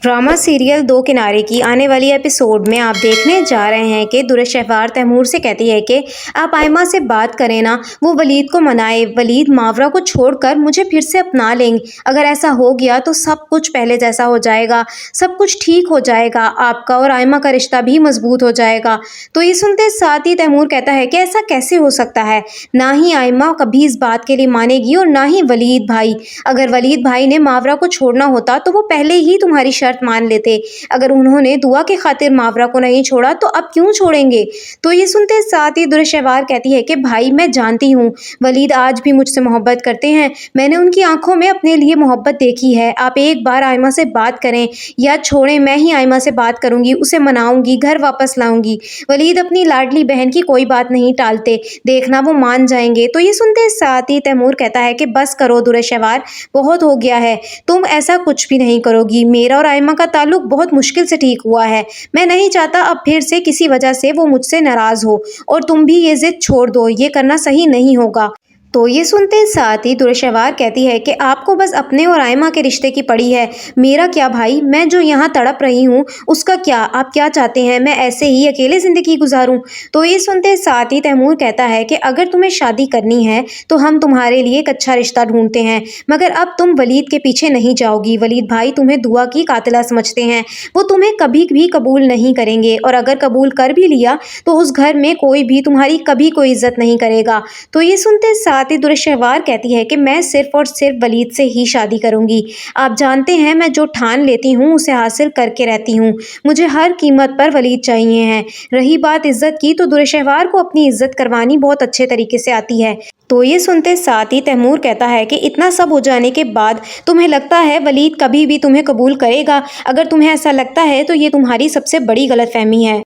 Drama serial दो किनारे की आने वाली एपिसोड में आप देखने जा रहे हैं कि दुर्शहवार तैमूर से कहती है कि आप आयमा से बात करें ना, वो वलीद को मनाए, वलीद मावरा को छोड़कर मुझे फिर से अपना लेंगे। अगर ऐसा हो गया तो सब कुछ पहले जैसा हो जाएगा, सब कुछ ठीक हो जाएगा, आपका और आयमा का रिश्ता भी मजबूत हो जाएगा। तो ये सुनते साथ ही तैमूर कहता है कि ऐसा कैसे हो सकता है, ना ही आयमा कभी इस बात के लिए मानेगी और ना ही वलीद भाई। अगर वलीद भाई ने मावरा को छोड़ना होता तो वो पहले ही तुम्हारी शर्त मान लेते। अगर उन्होंने दुआ के खातिर मावरा को नहीं छोड़ा तो अब क्यों छोड़ेंगे। तो ये सुनते साथ ही दुर्शहवार कहती है कि भाई मैं जानती हूँ वलीद आज भी मुझसे मोहब्बत करते हैं, मैंने उनकी आंखों में अपने लिए मोहब्बत देखी है। आप एक बार आयमा से बात करें या छोड़ें, मैं ही आयमा से बात करूंगी, उसे मनाऊंगी, घर वापस लाऊंगी। वलीद अपनी लाडली बहन की कोई बात नहीं टालते, देखना वो मान जाएंगे। तो ये सुनते साथ ही तैमूर कहता है कि बस करो दुर्शहवार, बहुत हो गया है, तुम ऐसा कुछ भी नहीं करोगी। मेरा और आयमा का ताल्लुक बहुत मुश्किल से ठीक हुआ है, मैं नहीं चाहता अब फिर से किसी वजह से वो मुझसे नाराज हो, और तुम भी ये जिद छोड़ दो, ये करना सही नहीं होगा। तो ये सुनते साथ ही दुर्शहवार कहती है कि आपको बस अपने और आयमा के रिश्ते की पड़ी है, मेरा क्या भाई, मैं जो यहाँ तड़प रही हूँ उसका क्या, आप क्या चाहते हैं मैं ऐसे ही अकेले ज़िंदगी गुजारूँ। तो ये सुनते साथ ही तैमूर कहता है कि अगर तुम्हें शादी करनी है तो हम तुम्हारे लिए एक अच्छा रिश्ता ढूंढते हैं, मगर अब तुम वलीद के पीछे नहीं जाओगी। वलीद भाई तुम्हें दुआ की कातिला समझते हैं, वो तुम्हें कभी भी कबूल नहीं करेंगे, और अगर कबूल कर भी लिया तो उस घर में कोई भी तुम्हारी कभी कोई इज्जत नहीं करेगा। तो ये सुनते साथ ही दुर्शहवार कहती है कि मैं सिर्फ और सिर्फ वलीद से ही शादी करूंगी। आप जानते हैं मैं जो ठान लेती हूँ उसे हासिल करके रहती हूँ, मुझे हर कीमत पर वलीद चाहिए हैं। रही बात इज्जत की तो दुर्शहवार को अपनी इज्जत करवानी बहुत अच्छे तरीके से आती है। तो ये सुनते साथ ही तैमूर कहता है कि इतना सब हो जाने के बाद तुम्हें लगता है वलीद कभी भी तुम्हें कबूल करेगा। अगर तुम्हें ऐसा लगता है तो ये तुम्हारी सबसे बड़ी गलतफहमी है।